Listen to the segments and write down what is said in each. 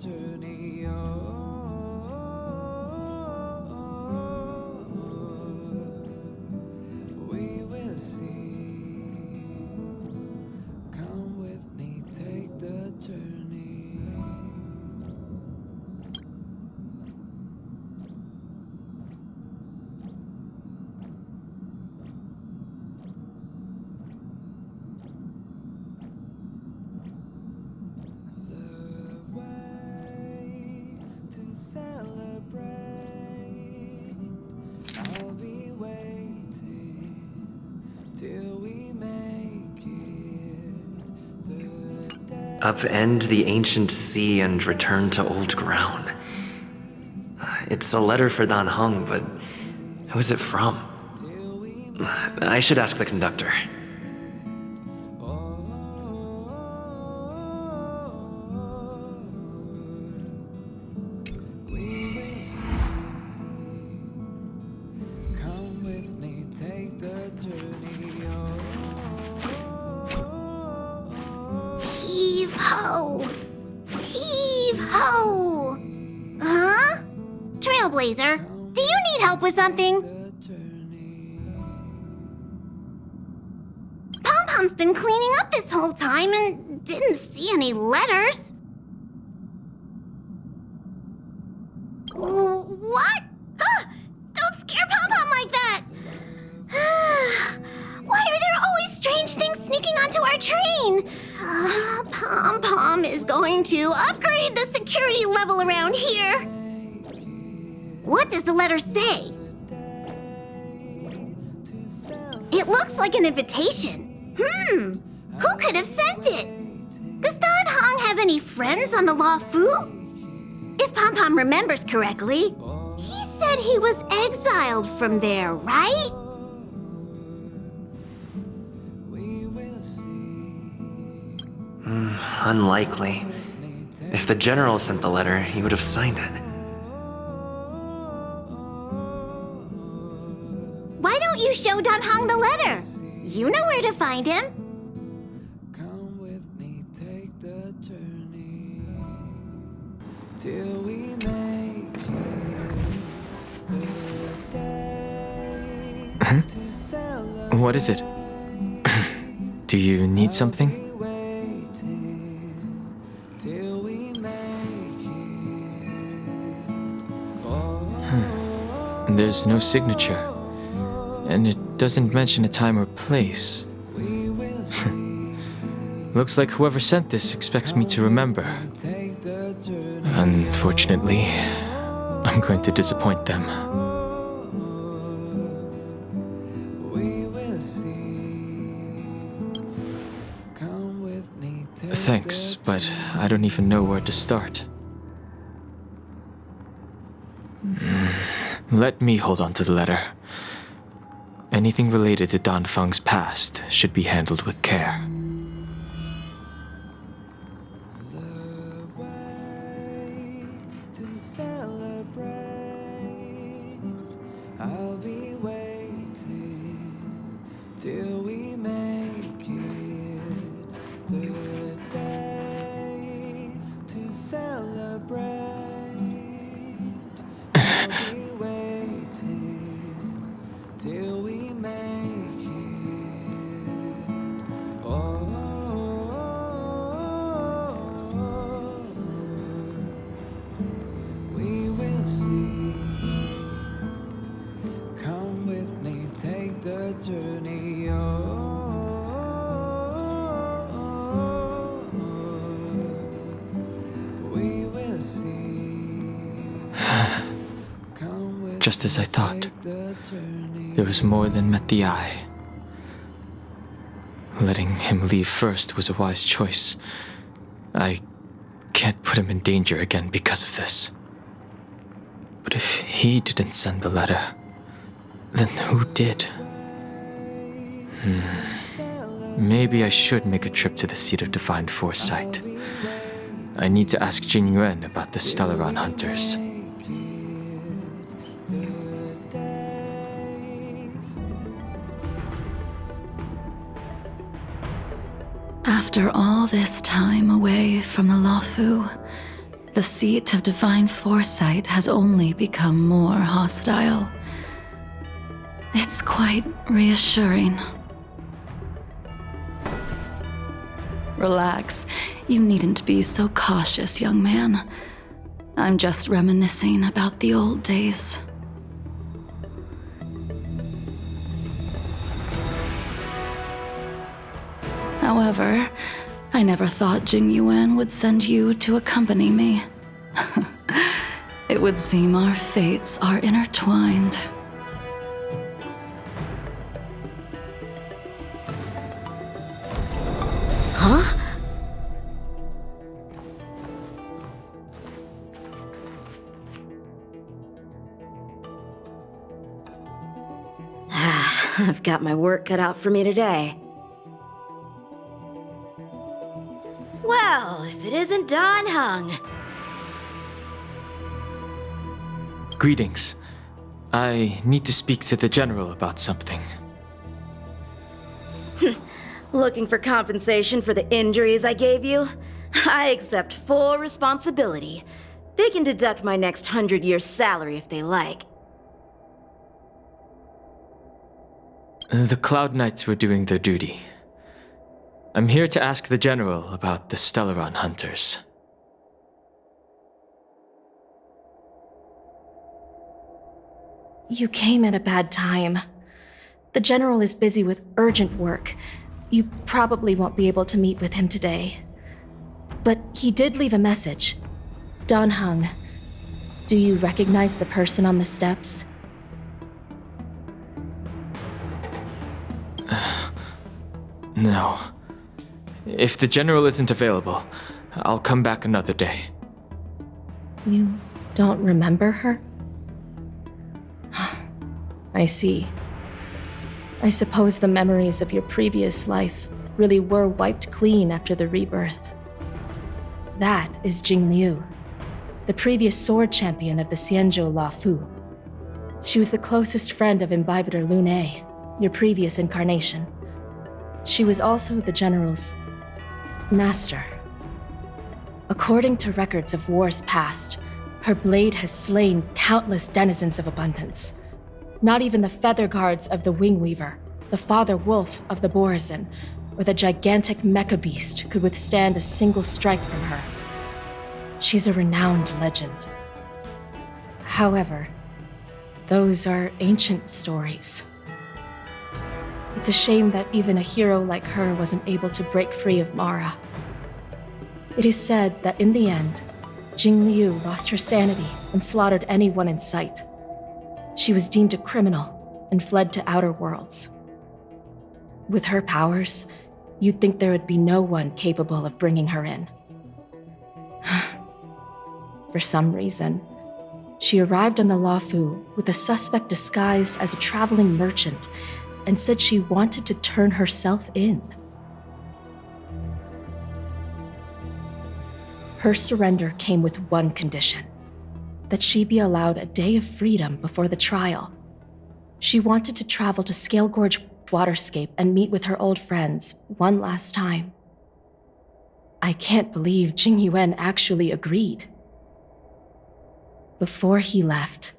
journey. We will see. Come with me, take the journey. The way to celebrate. I'll be waiting till we make it. The day Upend the ancient sea and return to old ground. It's a letter for Dan Heng, but who is it from? I should ask the conductor. come with me, take the journey. Heave ho! Heave ho! Huh? Trailblazer, do you need help with something? The journey. Pom-Pom's been cleaning up this whole time and didn't see any letters. What? Ah, don't scare Pom-Pom like that! Why are there always strange things sneaking onto our train? Pom-Pom is going to upgrade the security level around here. What does the letter say? It looks like an invitation. Who could have sent it? Does Dan Heng have any friends on the La Fu? If Pom-Pom remembers correctly, he said he was exiled from there, right? We will see. Unlikely. If the general sent the letter, he would have signed it. Why don't you show Dan Heng the letter? You know where to find him. Come with me, take the journey. Till we make it. The day to celebrate. What is it? Do you need something? Waiting till we make it. There's no signature. And it doesn't mention a time or place. We will see. Looks like whoever sent this expects me to remember. Take the journey. Unfortunately, I'm going to disappoint them. We will see. Come with me. Take Thanks, but I don't even know where to start. Let me hold on to the letter. Anything related to Dan Feng's past should be handled with care. the way to celebrate. I'll be waiting till we make it. The day to celebrate. I'll be waiting till we make it. We will see. Come with me, take the journey. We will see. Come with Just as I thought. take the journey. There was more than met the eye. Letting him leave first was a wise choice. I can't put him in danger again because of this. But if he didn't send the letter, then who did? Maybe I should make a trip to the seat of divine foresight. I need to ask Jing Yuan about the Stellaron hunters. After all this time away from the Luofu, the seat of divine foresight has only become more hostile. It's quite reassuring. Relax. You needn't be so cautious, young man. I'm just reminiscing about the old days. However, I never thought Jing Yuan would send you to accompany me. It would seem our fates are intertwined. Huh? I've got my work cut out for me today. Well, if it isn't Dan Heng. Greetings. I need to speak to the general about something. Looking for compensation for the injuries I gave you? I accept full responsibility. They can deduct my next 100 years' salary if they like. The Cloud Knights were doing their duty. I'm here to ask the general about the Stellaron hunters. You came at a bad time. The general is busy with urgent work. You probably won't be able to meet with him today. But he did leave a message. Dan Heng, do you recognize the person on the steps? No. If the general isn't available, I'll come back another day. You don't remember her? I see. I suppose the memories of your previous life really were wiped clean after the rebirth. That is Czinlyu, the previous sword champion of the Xianzhou Luofu. She was the closest friend of Imbibitor Lune, your previous incarnation. She was also the general's master. According to records of wars past, her blade has slain countless denizens of abundance. Not even the feather guards of the Wingweaver, the father wolf of the Borazon, or the gigantic mecha beast could withstand a single strike from her. She's a renowned legend. However, those are ancient stories. It's a shame that even a hero like her wasn't able to break free of Mara. It is said that in the end, Czinlyu lost her sanity and slaughtered anyone in sight. She was deemed a criminal and fled to outer worlds. With her powers, you'd think there would be no one capable of bringing her in. For some reason, she arrived on the Luofu with a suspect disguised as a traveling merchant and said she wanted to turn herself in. Her surrender came with one condition: that she be allowed a day of freedom before the trial. She wanted to travel to Scale Gorge Waterscape and meet with her old friends one last time. I can't believe Jing Yuan actually agreed. Before he left,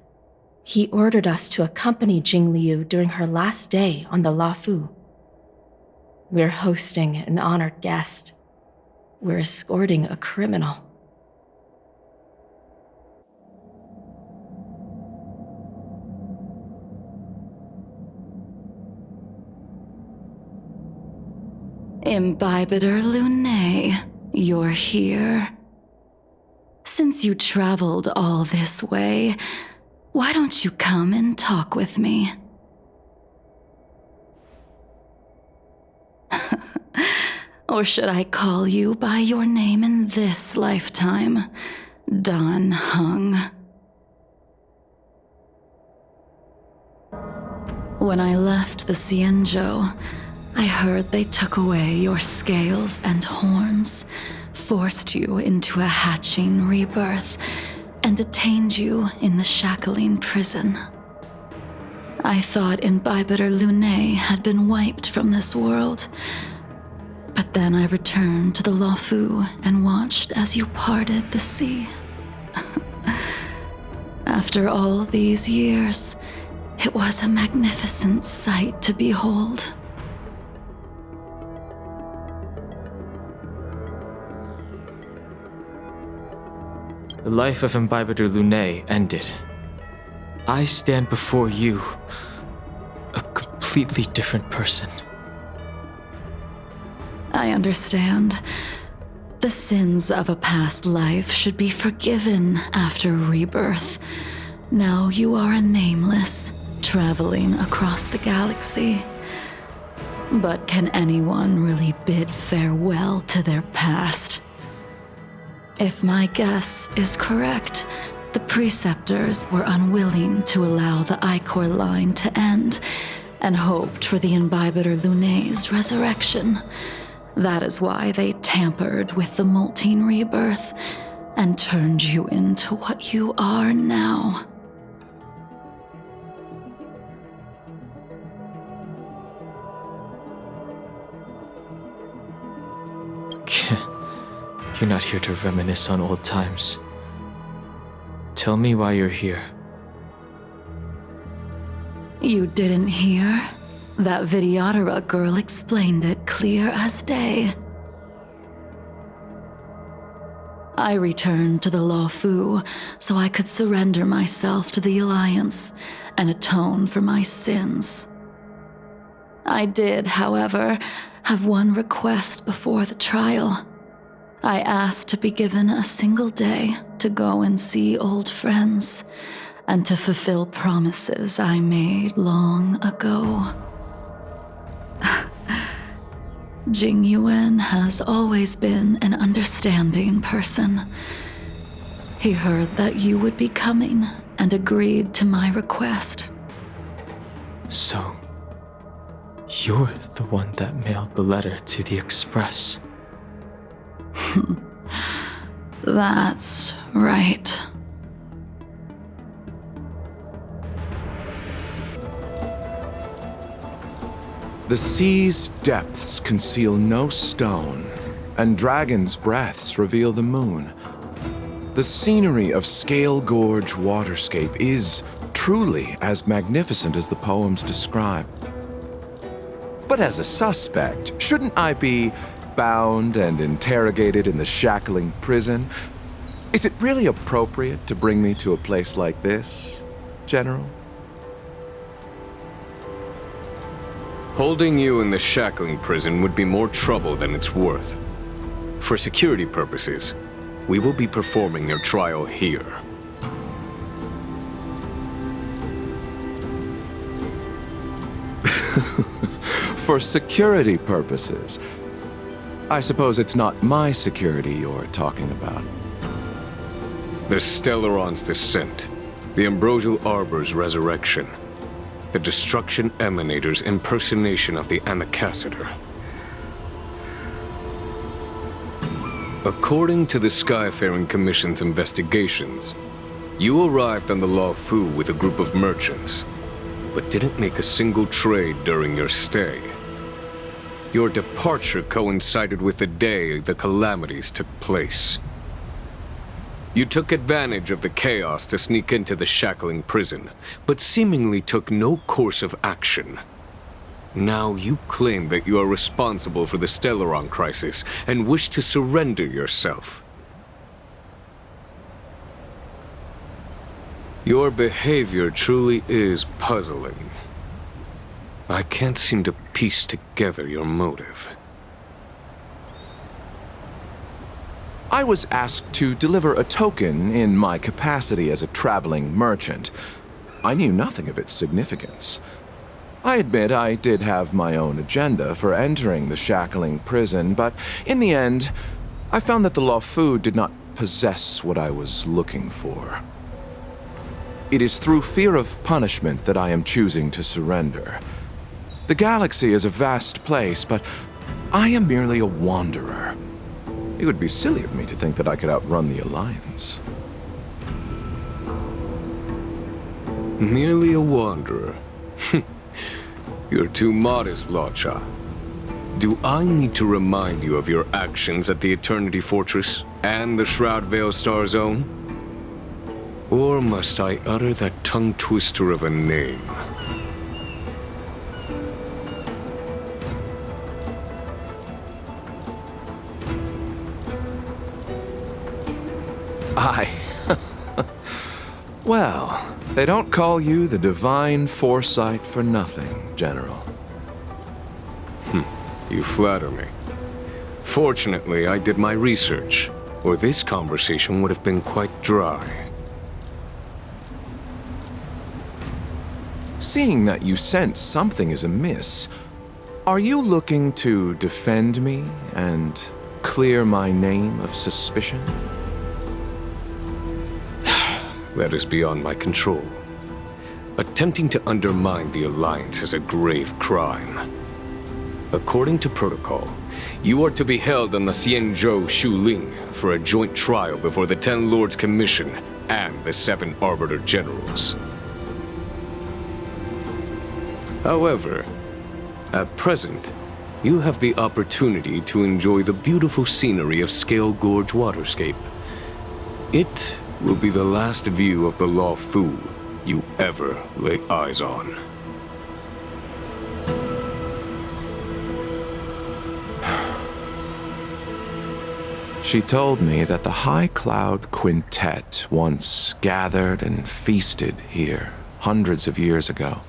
he ordered us to accompany Czinlyu during her last day on the Luofu. We're hosting an honored guest. We're escorting a criminal. Imbibitor Lune, you're here. Since you traveled all this way, why don't you come and talk with me? Or should I call you by your name in this lifetime, Dan Heng? When I left the Xianzhou, I heard they took away your scales and horns, forced you into a hatching rebirth, and detained you in the shackling prison. I thought Imbibitor Lune had been wiped from this world, but then I returned to the Luofu and watched as you parted the sea. After all these years, it was a magnificent sight to behold. The life of Imbibitor Lunae ended. I stand before you, a completely different person. I understand. The sins of a past life should be forgiven after rebirth. Now you are a nameless, traveling across the galaxy. But can anyone really bid farewell to their past? If my guess is correct, the preceptors were unwilling to allow the Ichor line to end, and hoped for the Imbibitor Lunae's resurrection. That is why they tampered with the molting rebirth and turned you into what you are now. You're not here to reminisce on old times. Tell me why you're here. You didn't hear? That Vidyadhara girl explained it clear as day. I returned to the Lawfu so I could surrender myself to the Alliance and atone for my sins. I did, however, have one request before the trial. I asked to be given a single day to go and see old friends and to fulfill promises I made long ago. Jing Yuan has always been an understanding person. He heard that you would be coming and agreed to my request. So, you're the one that mailed the letter to the Express. That's right. The sea's depths conceal no stone, and dragons' breaths reveal the moon. The scenery of Scale Gorge waterscape is truly as magnificent as the poems describe. But as a suspect, shouldn't I be bound and interrogated in the shackling prison? Is it really appropriate to bring me to a place like this, General? Holding you in the shackling prison would be more trouble than it's worth. For security purposes, we will be performing your trial here. For security purposes? I suppose it's not my security you're talking about. The Stellaron's descent, the Ambrosial Arbor's resurrection, the Destruction Emanator's impersonation of the Amicassator. According to the Skyfaring Commission's investigations, you arrived on the Lawfu with a group of merchants, but didn't make a single trade during your stay. Your departure coincided with the day the calamities took place. You took advantage of the chaos to sneak into the shackling prison, but seemingly took no course of action. Now you claim that you are responsible for the Stellaron crisis and wish to surrender yourself. Your behavior truly is puzzling. I can't seem to piece together your motive. I was asked to deliver a token in my capacity as a traveling merchant. I knew nothing of its significance. I admit I did have my own agenda for entering the shackling prison, but in the end, I found that the Lawfu did not possess what I was looking for. It is through fear of punishment that I am choosing to surrender. The galaxy is a vast place, but I am merely a wanderer. It would be silly of me to think that I could outrun the Alliance. Merely a wanderer. You're too modest, Lotcha. Do I need to remind you of your actions at the Eternity Fortress and the Shroud Veil Star Zone? Or must I utter that tongue twister of a name? Well, they don't call you the Divine Foresight for nothing, General. You flatter me. Fortunately, I did my research, or this conversation would have been quite dry. Seeing that you sense something is amiss, are you looking to defend me and clear my name of suspicion? That is beyond my control. Attempting to undermine the Alliance is a grave crime. According to protocol, you are to be held on the Xianzhou Shuling for a joint trial before the Ten Lords Commission and the 7 Arbiter Generals. However, at present, you have the opportunity to enjoy the beautiful scenery of Scale Gorge Waterscape. It will be the last view of the Law Fu you ever lay eyes on. She told me that the High Cloud Quintet once gathered and feasted here hundreds of years ago.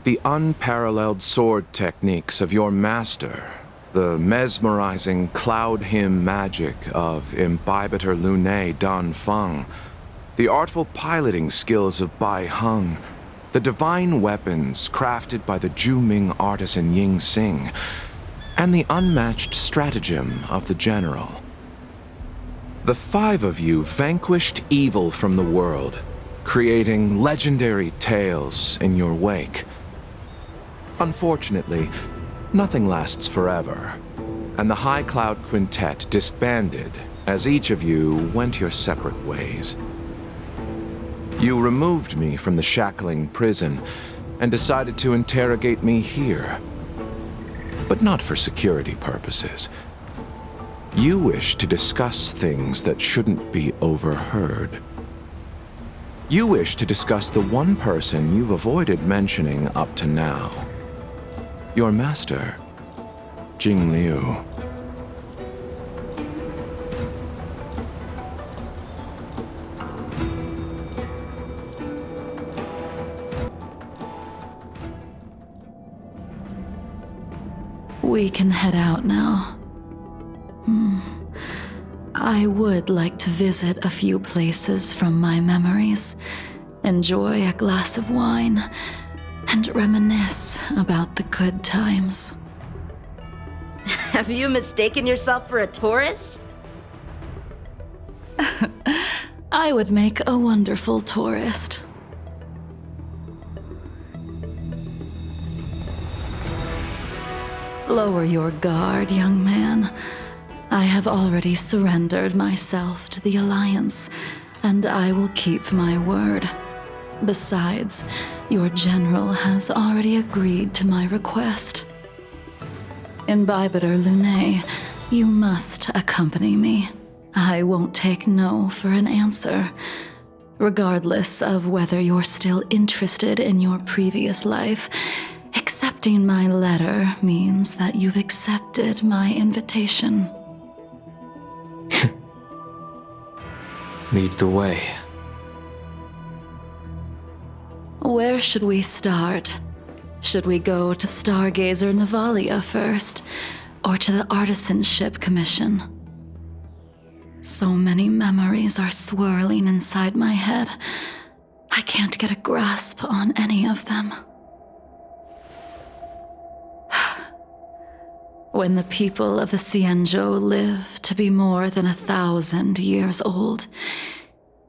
The unparalleled sword techniques of your master, the mesmerizing cloud hymn magic of Imbibitor Lunae Dan Feng, the artful piloting skills of Bai Heng, the divine weapons crafted by the Juming artisan Ying Xing, and the unmatched stratagem of the General. The 5 of you vanquished evil from the world, creating legendary tales in your wake. Unfortunately, nothing lasts forever, and the High Cloud Quintet disbanded as each of you went your separate ways. You removed me from the shackling prison and decided to interrogate me here. But not for security purposes. You wish to discuss things that shouldn't be overheard. You wish to discuss the one person you've avoided mentioning up to now. Your master, Czinlyu. We can head out now. I would like to visit a few places from my memories, enjoy a glass of wine, and reminisce about the good times. Have you mistaken yourself for a tourist? I would make a wonderful tourist. Lower your guard, young man. I have already surrendered myself to the Alliance, and I will keep my word. Besides, your general has already agreed to my request. Imbibitor Lunae, you must accompany me. I won't take no for an answer. Regardless of whether you're still interested in your previous life, accepting my letter means that you've accepted my invitation. Lead the way. Where should we start? Should we go to Stargazer Navalia first, or to the Artisanship Commission? So many memories are swirling inside my head. I can't get a grasp on any of them. When the people of the Xianzhou live to be more than 1,000 years old,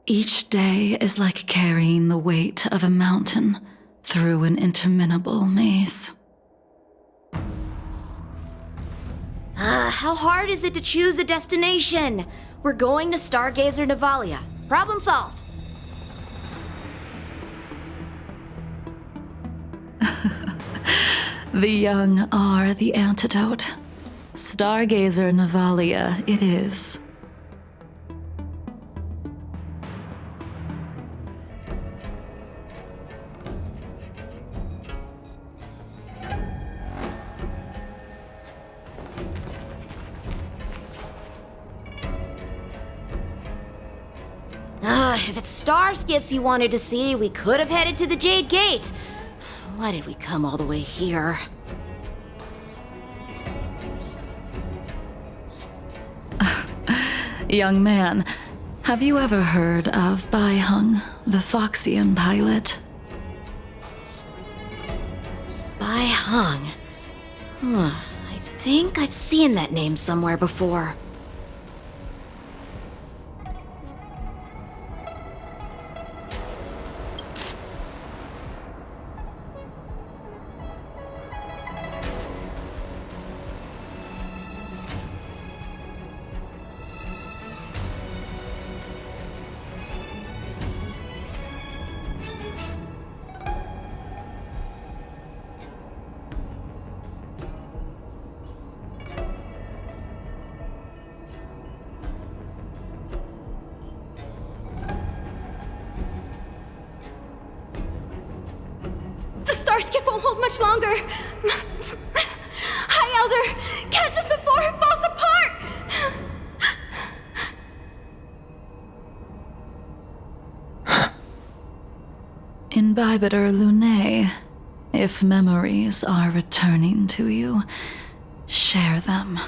each day is like carrying the weight of a mountain through an interminable maze. How hard is it to choose a destination? We're going to Stargazer Navalia. Problem solved. The young are the antidote. Stargazer Navalia it is. If it's star skiffs you wanted to see, we could have headed to the Jade Gate. Why did we come all the way here? Young man, have you ever heard of Bai Hung, the Foxian pilot? Bai Hung. I think I've seen that name somewhere before. The star skiff won't hold much longer. High Elder, catch us before it falls apart! Imbibitor Lunae, if memories are returning to you, share them.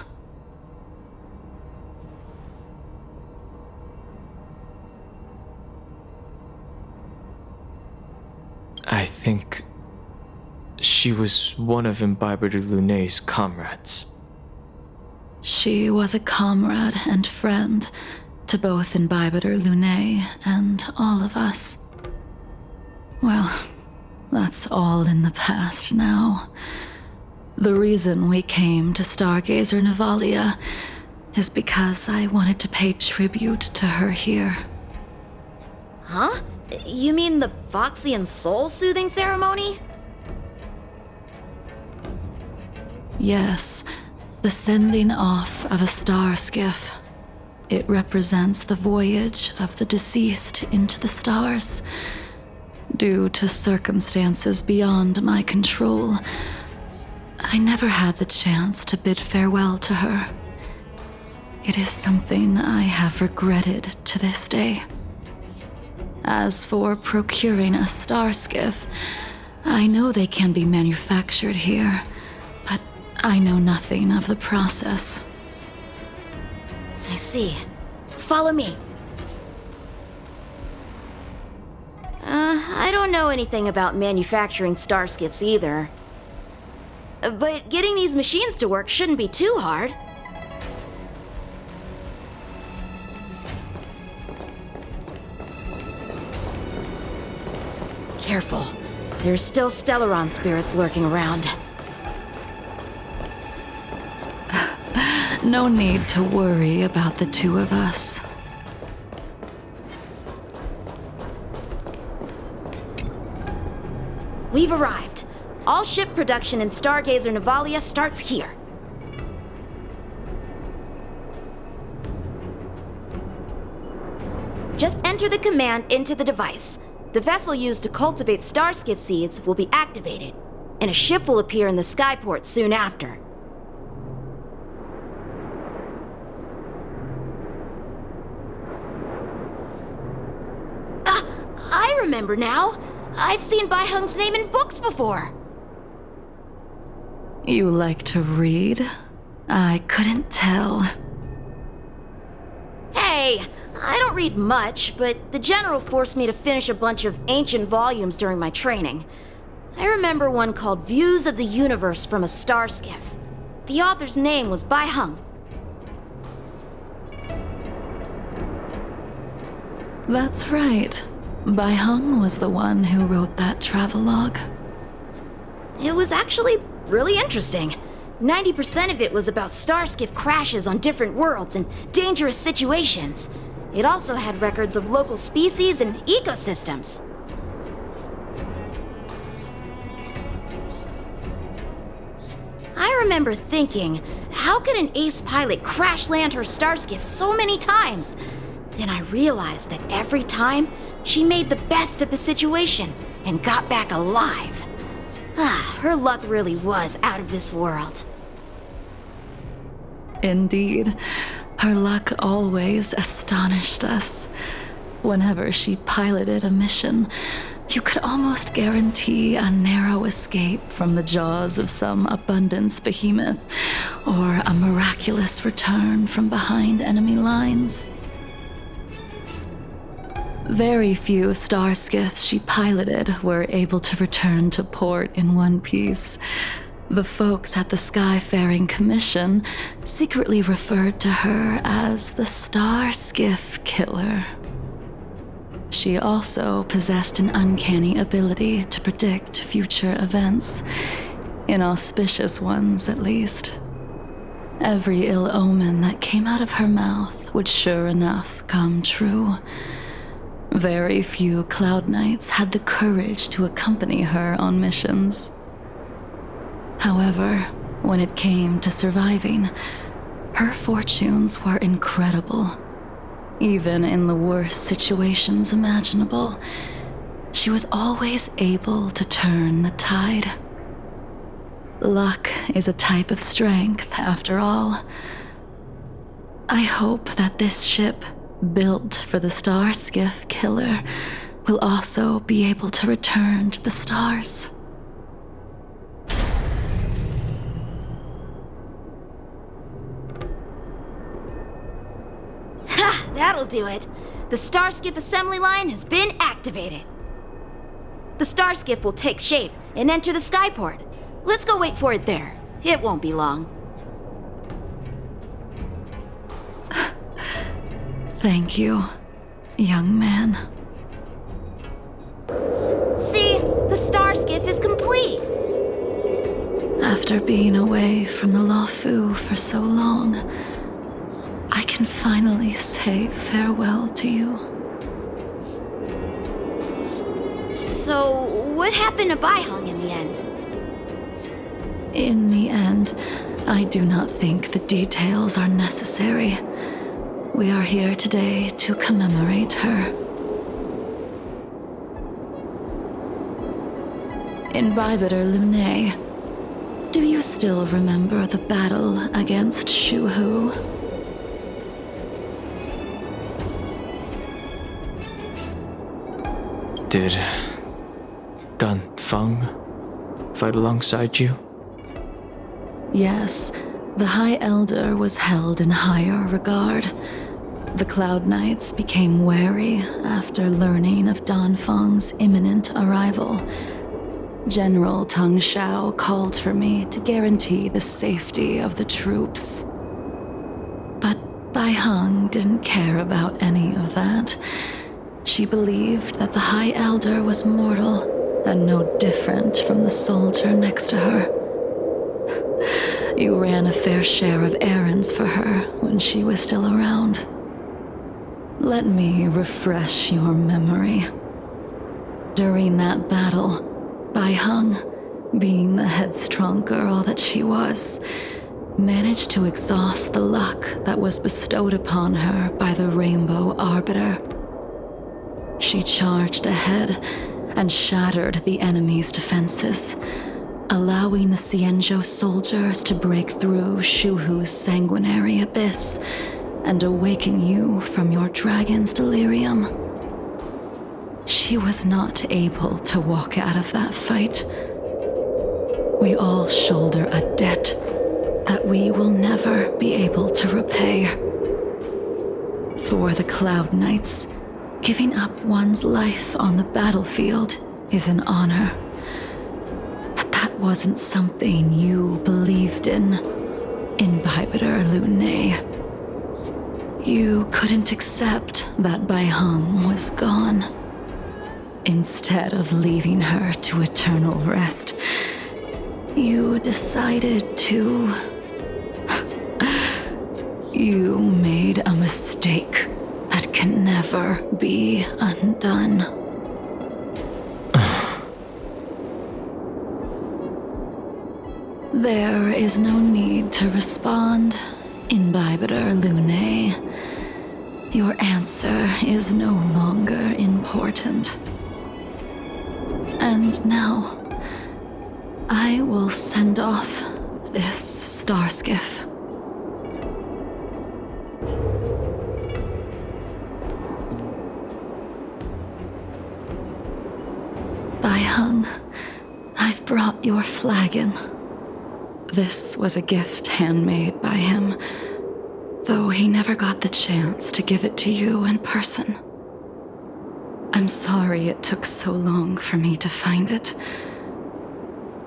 I think she was one of Imbibitor Lunae's comrades. She was a comrade and friend to both Imbibitor Lunae and all of us. Well, that's all in the past now. The reason we came to Stargazer Navalia is because I wanted to pay tribute to her here. Huh? You mean the Foxian soul-soothing ceremony? Yes, the sending off of a star skiff. It represents the voyage of the deceased into the stars. Due to circumstances beyond my control, I never had the chance to bid farewell to her. It is something I have regretted to this day. As for procuring a star skiff, I know they can be manufactured here, but I know nothing of the process. I see. Follow me. I don't know anything about manufacturing star skiffs either. But getting these machines to work shouldn't be too hard. Careful. There's still Stellaron spirits lurking around. No need to worry about the two of us. We've arrived. All ship production in Stargazer Navalia starts here. Just enter the command into the device. The vessel used to cultivate starskiff seeds will be activated, and a ship will appear in the skyport soon after. I remember now. I've seen Bai Hung's name in books before. You like to read? I couldn't tell. Hey, I don't read much, but the General forced me to finish a bunch of ancient volumes during my training. I remember one called Views of the Universe from a Star Skiff. The author's name was Bai Hung. That's right. Bai Hung was the one who wrote that travelogue. It was actually really interesting. 90% of it was about starskiff crashes on different worlds and dangerous situations. It also had records of local species and ecosystems. I remember thinking, how could an ace pilot crash land her starskiff so many times? Then I realized that every time, she made the best of the situation and got back alive. Her luck really was out of this world. Indeed, her luck always astonished us. whenever she piloted a mission, you could almost guarantee a narrow escape from the jaws of some abundance behemoth, or a miraculous return from behind enemy lines. Very few star skiffs she piloted were able to return to port in one piece. The folks at the Skyfaring Commission secretly referred to her as the Star Skiff Killer. She also possessed an uncanny ability to predict future events, inauspicious ones at least. Every ill omen that came out of her mouth would sure enough come true. Very few Cloud Knights had the courage to accompany her on missions. However, when it came to surviving, her fortunes were incredible. Even in the worst situations imaginable, she was always able to turn the tide. Luck is a type of strength, after all. I hope that this ship, built for the Star Skiff Killer, will also be able to return to the stars. Ha! That'll do it. The Starskiff assembly line has been activated. The Starskiff will take shape and enter the skyport. Let's go wait for it there. It won't be long. Thank you, young man. See? The Starskiff is complete! After being away from the Luofu for so long, I can finally say farewell to you. So, what happened to Baiheng in the end? In the end, I do not think the details are necessary. We are here today to commemorate her. Imbibitor Lune, do you still remember the battle against Shuhu? Did Dan Feng fight alongside you? Yes, the High Elder was held in higher regard. The Cloud Knights became wary after learning of Dan Feng's imminent arrival. General Teng Shao called for me to guarantee the safety of the troops. But Baiheng didn't care about any of that. She believed that the High Elder was mortal and no different from the soldier next to her. You ran a fair share of errands for her when she was still around. Let me refresh your memory. During that battle, Baiheng, being the headstrong girl that she was, managed to exhaust the luck that was bestowed upon her by the Rainbow Arbiter. She charged ahead and shattered the enemy's defenses, allowing the Xianzhou soldiers to break through Shuhu's sanguinary abyss and awaken you from your dragon's delirium. She was not able to walk out of that fight. We all shoulder a debt that we will never be able to repay. For the Cloud Knights, giving up one's life on the battlefield is an honor. But that wasn't something you believed in, Imbibitor Lune. You couldn't accept that Baiheng was gone. Instead of leaving her to eternal rest, you decided to... You made a mistake that can never be undone. There is no need to respond, Imbibitor Lune. Your answer is no longer important. And now, I will send off this starskiff. Hung, I've brought your flagon. This was a gift handmade by him, though he never got the chance to give it to you in person. I'm sorry it took so long for me to find it.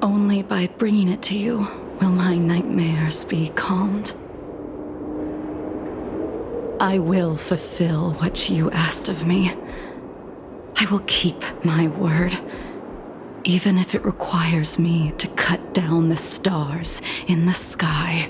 Only by bringing it to you will my nightmares be calmed. I will fulfill what you asked of me. I will keep my word, even if it requires me to cut down the stars in the sky.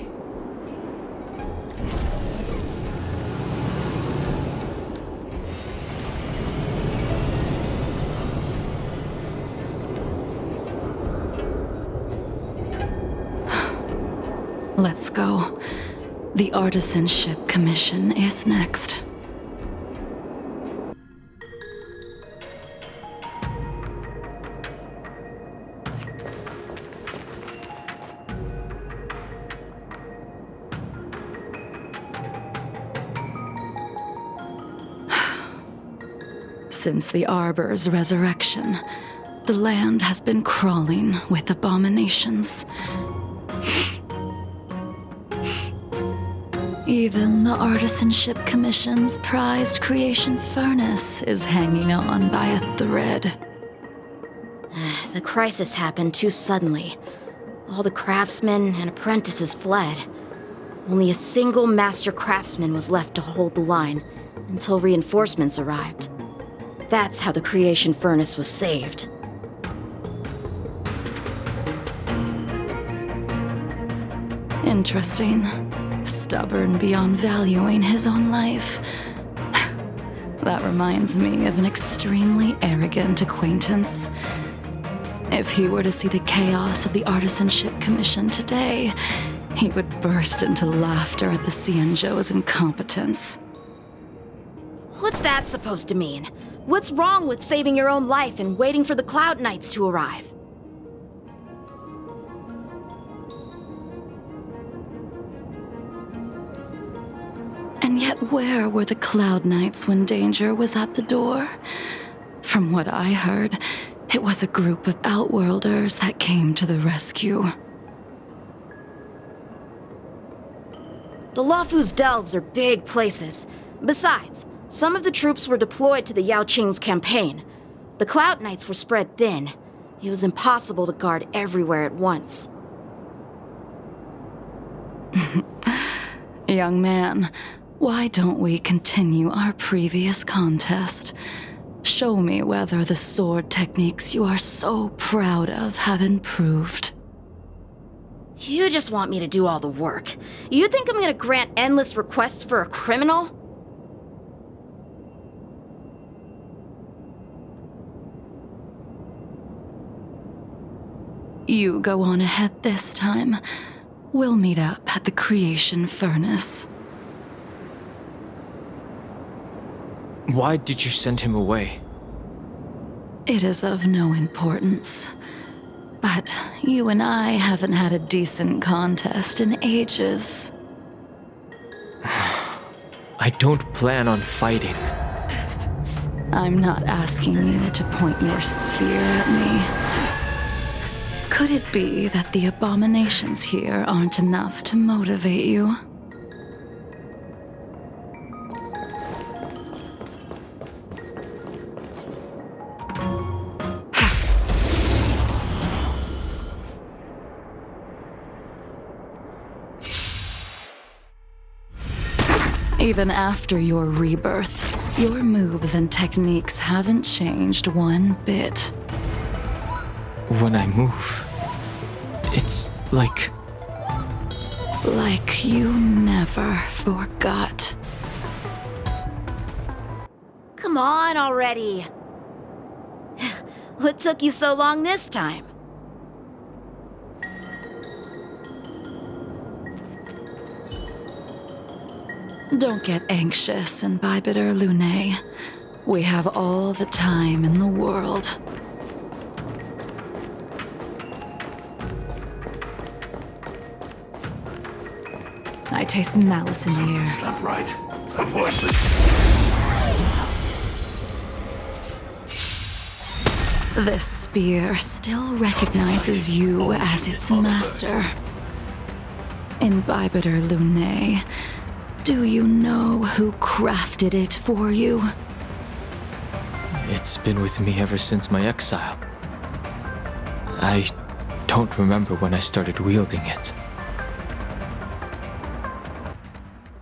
Let's go. The Artisanship Commission is next. Since the Arbor's resurrection, the land has been crawling with abominations. Even the Artisanship Commission's prized creation furnace is hanging on by a thread. The crisis happened too suddenly. All the craftsmen and apprentices fled. Only a single master craftsman was left to hold the line until reinforcements arrived. That's how the creation furnace was saved. Interesting. Stubborn beyond valuing his own life. That reminds me of an extremely arrogant acquaintance. If he were to see the chaos of the Artisanship Commission today, he would burst into laughter at the Xianzhou's incompetence. What's that supposed to mean? What's wrong with saving your own life and waiting for the Cloud Knights to arrive? And yet where were the Cloud Knights when danger was at the door? From what I heard, it was a group of Outworlders that came to the rescue. The Luofu's delves are big places. Besides, some of the troops were deployed to the Yao Qing's campaign. The Cloud Knights were spread thin. It was impossible to guard everywhere at once. Young man, why don't we continue our previous contest? Show me whether the sword techniques you are so proud of have improved. You just want me to do all the work. You think I'm gonna grant endless requests for a criminal? You go on ahead this time. We'll meet up at the creation furnace. Why did you send him away? It is of no importance. But you and I haven't had a decent contest in ages. I don't plan on fighting. I'm not asking you to point your spear at me. Could it be that the abominations here aren't enough to motivate you? Even after your rebirth, your moves and techniques haven't changed one bit. When I move, it's like... Like you never forgot. Come on already. What took you so long this time? Don't get anxious, Imbibitor Lunae. We have all the time in the world. I taste malice in the air. It's not right. Avoid this. This spear still recognizes you as its master. Imbibitor Lunae, do you know who crafted it for you? It's been with me ever since my exile. I don't remember when I started wielding it.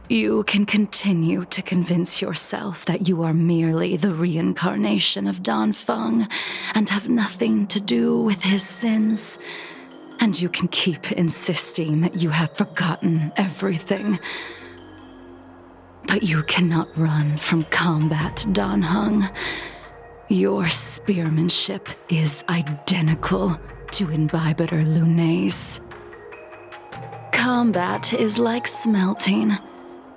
You can continue to convince yourself that you are merely the reincarnation of Dan Feng and have nothing to do with his sins. And you can keep insisting that you have forgotten everything. But you cannot run from combat, Dan Heng. Your spearmanship is identical to Imbibitor Lunae's. Combat is like smelting,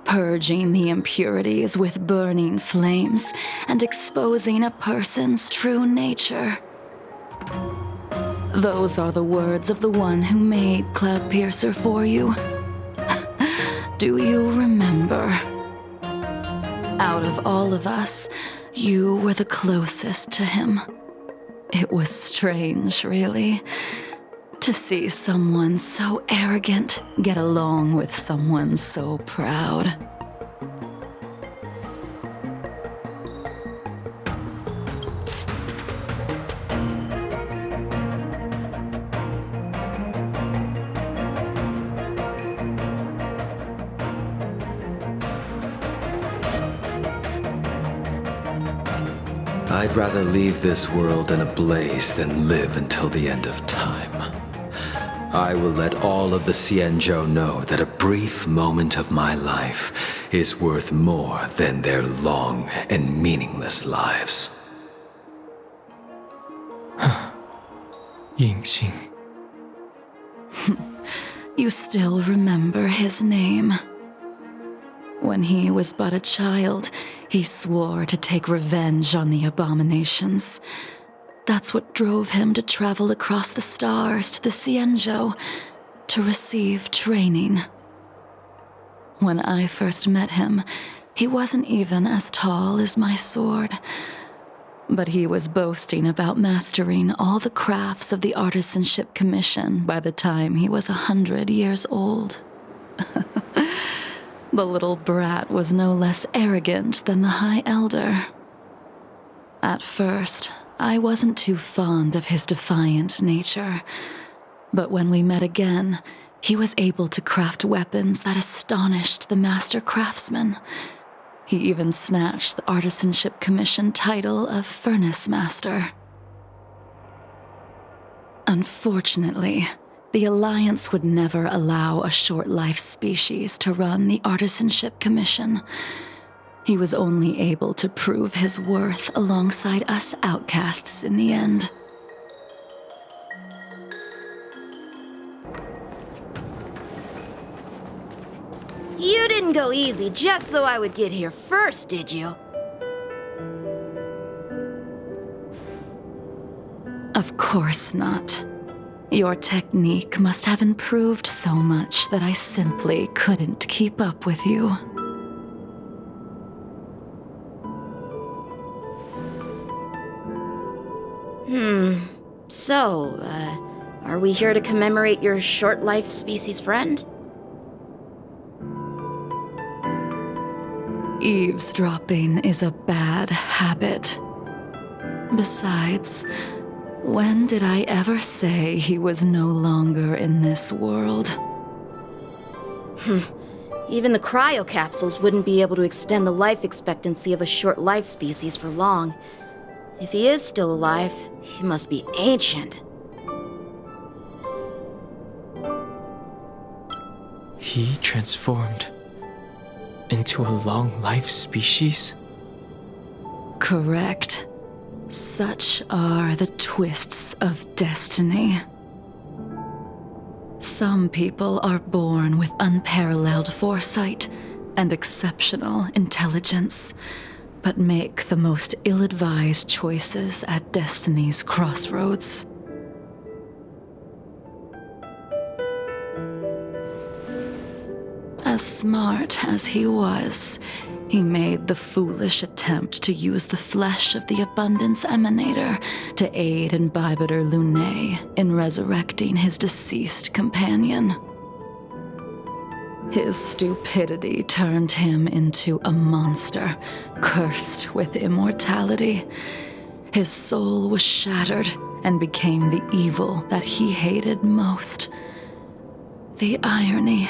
purging the impurities with burning flames and exposing a person's true nature. Those are the words of the one who made Cloudpiercer for you. Do you remember? Out of all of us, you were the closest to him. It was strange, really, to see someone so arrogant get along with someone so proud. I'd rather leave this world in a blaze than live until the end of time. I will let all of the Xianzhou know that a brief moment of my life is worth more than their long and meaningless lives. Yingxing. You still remember his name. When he was but a child, he swore to take revenge on the abominations. That's what drove him to travel across the stars to the Xianzhou to receive training. When I first met him, he wasn't even as tall as my sword, but he was boasting about mastering all the crafts of the Artisanship Commission by the time he was 100 years old. The little brat was no less arrogant than the High Elder. At first, I wasn't too fond of his defiant nature, but when we met again, he was able to craft weapons that astonished the master craftsman. He even snatched the Artisanship Commission title of Furnace Master. Unfortunately, the Alliance would never allow a short-life species to run the Artisanship Commission. He was only able to prove his worth alongside us outcasts in the end. You didn't go easy just so I would get here first, did you? Of course not. Your technique must have improved so much that I simply couldn't keep up with you. So, are we here to commemorate your short-life species friend? Eavesdropping is a bad habit. Besides, when did I ever say he was no longer in this world? Even the cryocapsules wouldn't be able to extend the life expectancy of a short-life species for long. If he is still alive, he must be ancient. He transformed into a long-life species? Correct. Such are the twists of destiny. Some people are born with unparalleled foresight and exceptional intelligence, but make the most ill-advised choices at destiny's crossroads. As smart as he was, He made the foolish attempt to use the flesh of the Abundance Emanator to aid Imbibitor Lunae in resurrecting his deceased companion. His stupidity turned him into a monster, cursed with immortality. His soul was shattered and became the evil that he hated most. The irony.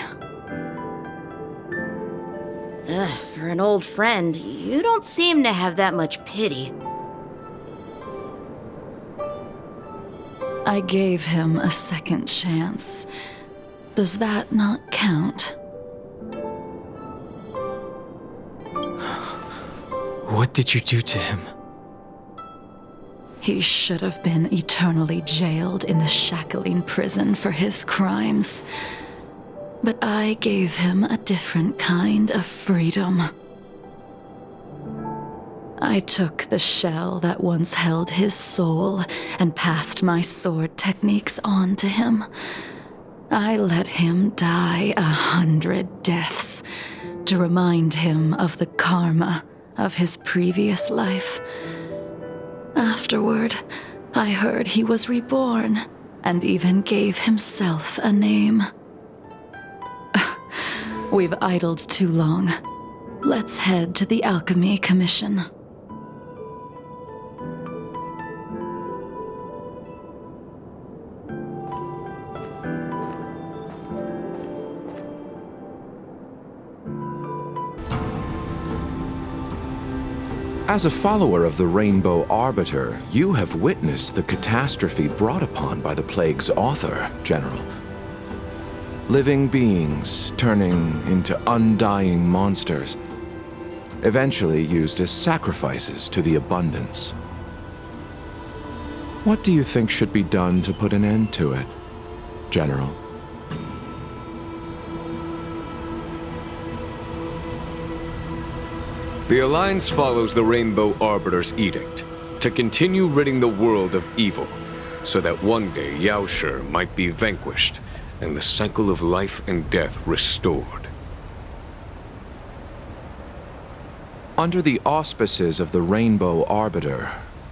For an old friend, you don't seem to have that much pity. I gave him a second chance. Does that not count? What did you do to him? He should have been eternally jailed in the shackling prison for his crimes. But I gave him a different kind of freedom. I took the shell that once held his soul and passed my sword techniques on to him. I let him die 100 deaths to remind him of the karma of his previous life. Afterward, I heard he was reborn and even gave himself a name. We've idled too long. Let's head to the Alchemy Commission. As a follower of the Rainbow Arbiter, you have witnessed the catastrophe brought upon by the plague's author, General. Living beings turning into undying monsters, eventually used as sacrifices to the Abundance. What do you think should be done to put an end to it, General? The Alliance follows the Rainbow Arbiter's edict to continue ridding the world of evil, so that one day Yaoshi might be vanquished and the cycle of life and death restored. Under the auspices of the Rainbow Arbiter,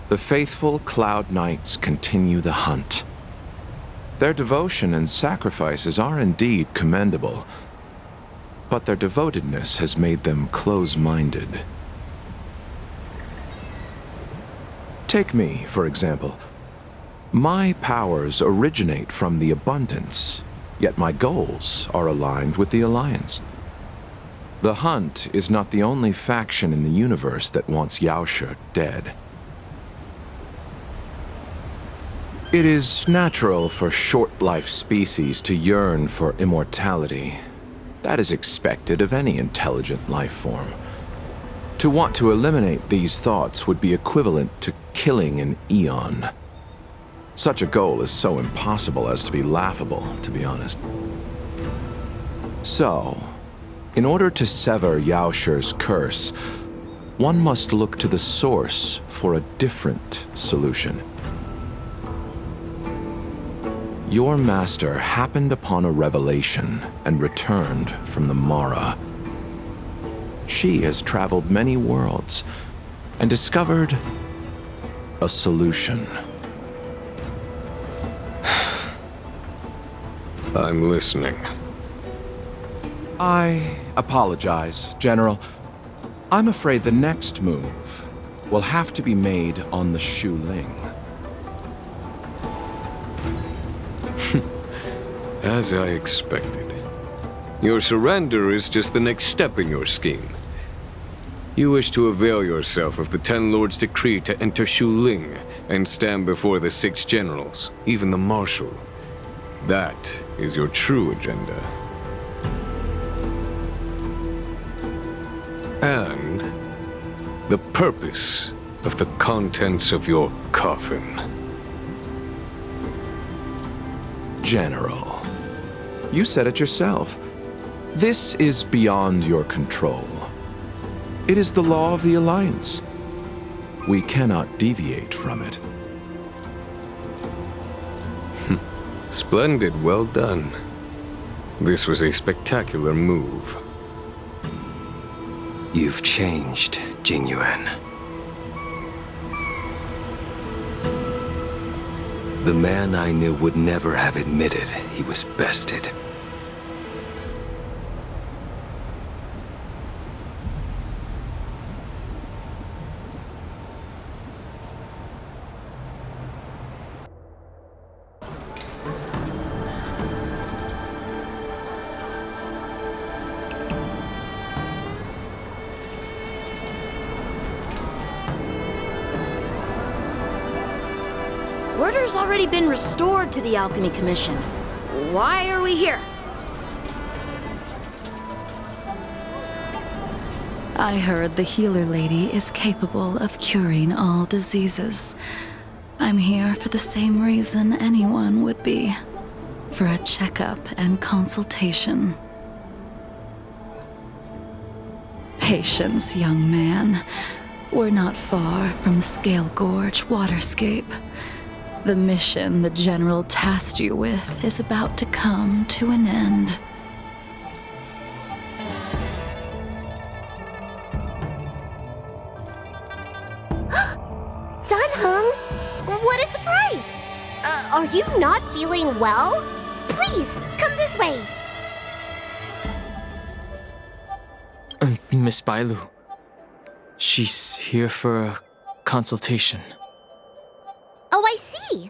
the faithful Cloud Knights continue the hunt. Their devotion and sacrifices are indeed commendable, but their devotedness has made them close-minded. Take me, for example. My powers originate from the Abundance, yet my goals are aligned with the Alliance. The Hunt is not the only faction in the universe that wants Yaoshi dead. It is natural for short-life species to yearn for immortality. That is expected of any intelligent life form. To want to eliminate these thoughts would be equivalent to killing an eon. Such a goal is so impossible as to be laughable, to be honest. So, in order to sever Yaoshi's curse, one must look to the source for a different solution. Your master happened upon a revelation and returned from the Mara. She has traveled many worlds and discovered a solution. I'm listening. I apologize, General. I'm afraid the next move will have to be made on the Shu Ling. As I expected. Your surrender is just the next step in your scheme. You wish to avail yourself of the Ten Lords' decree to enter Shu Ling and stand before the 6 generals, even the Marshal. That is your true agenda. And the purpose of the contents of your coffin. General, you said it yourself. This is beyond your control. It is the law of the Alliance. We cannot deviate from it. Splendid, well done. This was a spectacular move. You've changed, Jingyuan. The man I knew would never have admitted he was bested. Order's already been restored to the Alchemy Commission. Why are we here? I heard the healer lady is capable of curing all diseases. I'm here for the same reason anyone would be. For a checkup and consultation. Patience, young man. We're not far from Scale Gorge Waterscape. The mission the General tasked you with is about to come to an end. Dunhung, what a surprise! Are you not feeling well? Please, come this way. Miss Bailu. She's here for a consultation. Oh, I see.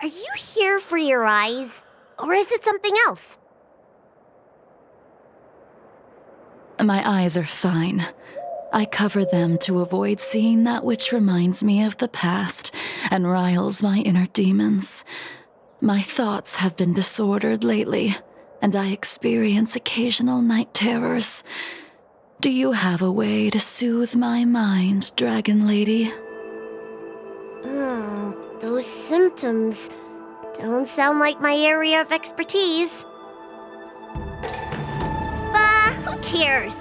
Are you here for your eyes? Or is it something else? My eyes are fine. I cover them to avoid seeing that which reminds me of the past and riles my inner demons. My thoughts have been disordered lately, and I experience occasional night terrors. Do you have a way to soothe my mind, Dragon Lady? Those symptoms don't sound like my area of expertise. But who cares?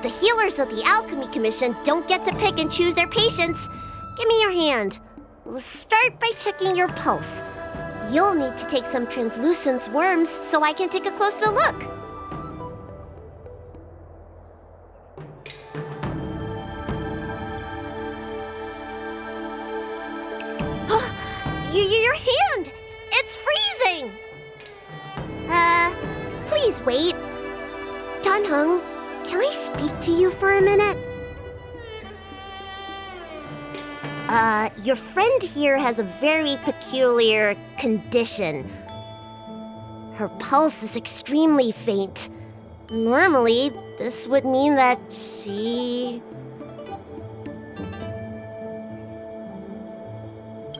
The healers of the Alchemy Commission don't get to pick and choose their patients. Give me your hand. We'll start by checking your pulse. You'll need to take some translucent worms so I can take a closer look. Your hand! It's freezing! Please wait. Dunhung, can I speak to you for a minute? Your friend here has a very peculiar condition. Her pulse is extremely faint. Normally, this would mean that she...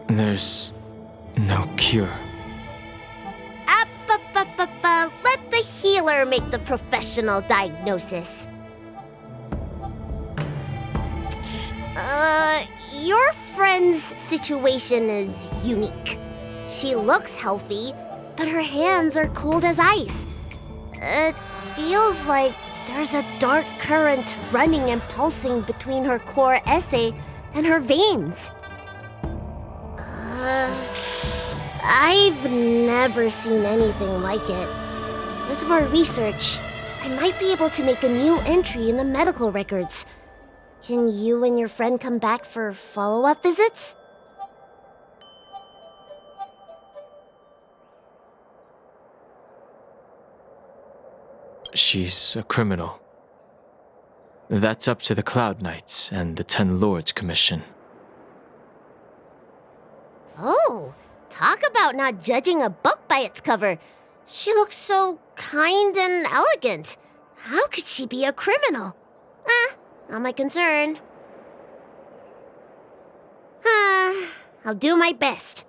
There's no cure. Let the healer make the professional diagnosis. Your friend's situation is unique. She looks healthy, but her hands are cold as ice. It feels like there's a dark current running and pulsing between her core esse and her veins. I've never seen anything like it. With more research, I might be able to make a new entry in the medical records. Can you and your friend come back for follow-up visits? She's a criminal. That's up to the Cloud Knights and the Ten Lords Commission. Oh, talk about not judging a book by its cover. She looks so kind and elegant. How could she be a criminal? Not my concern. I'll do my best.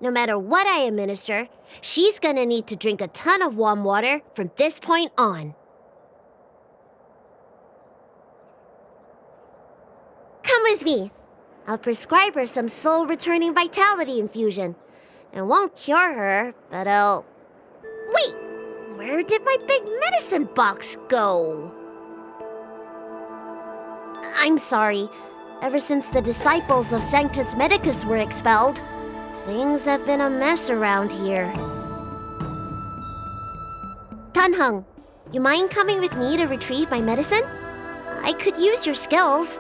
No matter what I administer, she's gonna need to drink a ton of warm water from this point on. Come with me. I'll prescribe her some soul-returning vitality infusion. It won't cure her, but I'll... Wait! Where did my big medicine box go? I'm sorry. Ever since the disciples of Sanctus Medicus were expelled, things have been a mess around here. Dunhung, you mind coming with me to retrieve my medicine? I could use your skills.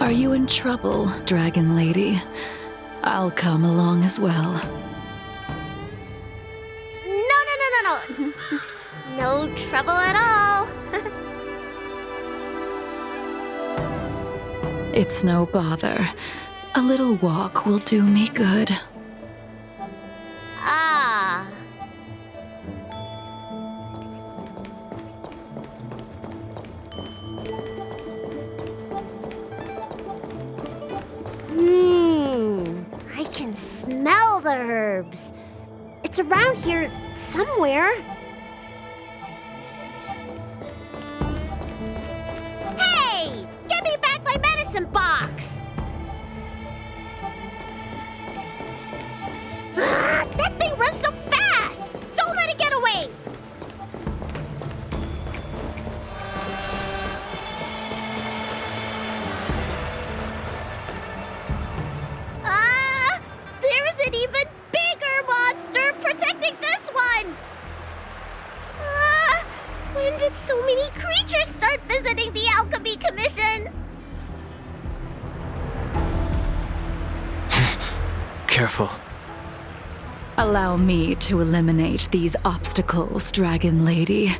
Are you in trouble, Dragon Lady? I'll come along as well. No. No trouble at all. It's no bother. A little walk will do me good. Ah. I can smell the herbs. It's around here somewhere. Hey! Give me back my medicine box! That thing runs so fast! Don't let it get away! There is an even bigger monster protecting this one! When did so many creatures start visiting the Alchemy Commission? Careful. Allow me to eliminate these obstacles, Dragon Lady.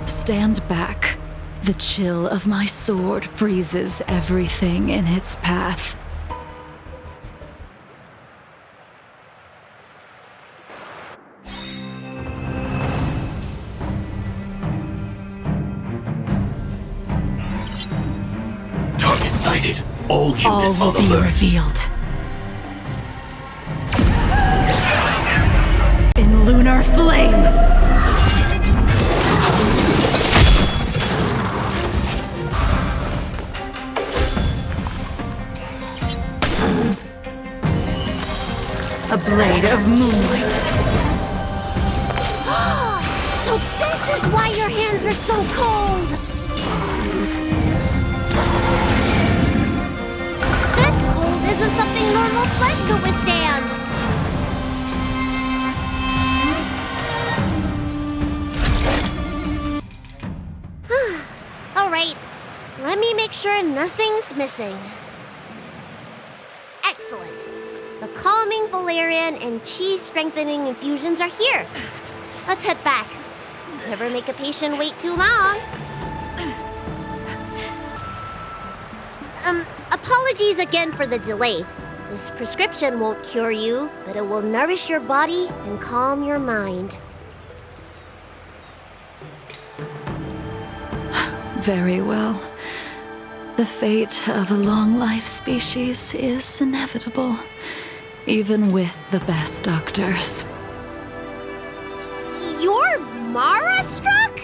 Stand back. The chill of my sword freezes everything in its path. Target sighted. All units All will on be alert. revealed. In lunar flame! A blade of moonlight. So this is why your hands are so cold! This cold isn't something normal flesh could withstand! Alright, let me make sure nothing's missing. Excellent. The calming valerian and chi strengthening infusions are here. Let's head back. Never make a patient wait too long. Apologies again for the delay. This prescription won't cure you, but it will nourish your body and calm your mind. Very well. The fate of a long-life species is inevitable, even with the best doctors. You're Mara-struck?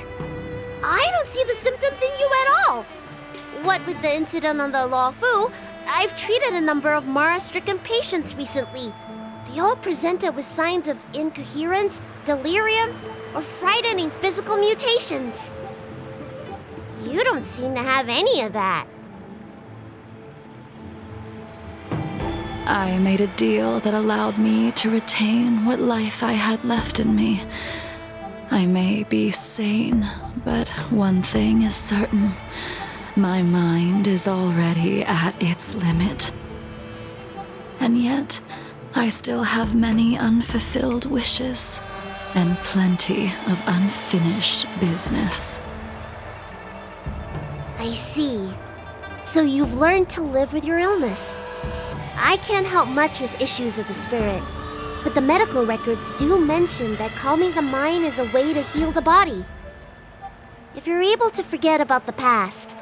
I don't see the symptoms in you at all. What with the incident on the Law Fu, I've treated a number of Mara-stricken patients recently. They all presented with signs of incoherence, delirium, or frightening physical mutations. You don't seem to have any of that. I made a deal that allowed me to retain what life I had left in me. I may be sane, but one thing is certain. My mind is already at its limit. And yet, I still have many unfulfilled wishes and plenty of unfinished business. I see. So you've learned to live with your illness. I can't help much with issues of the spirit, but the medical records do mention that calming the mind is a way to heal the body. If you're able to forget about the past,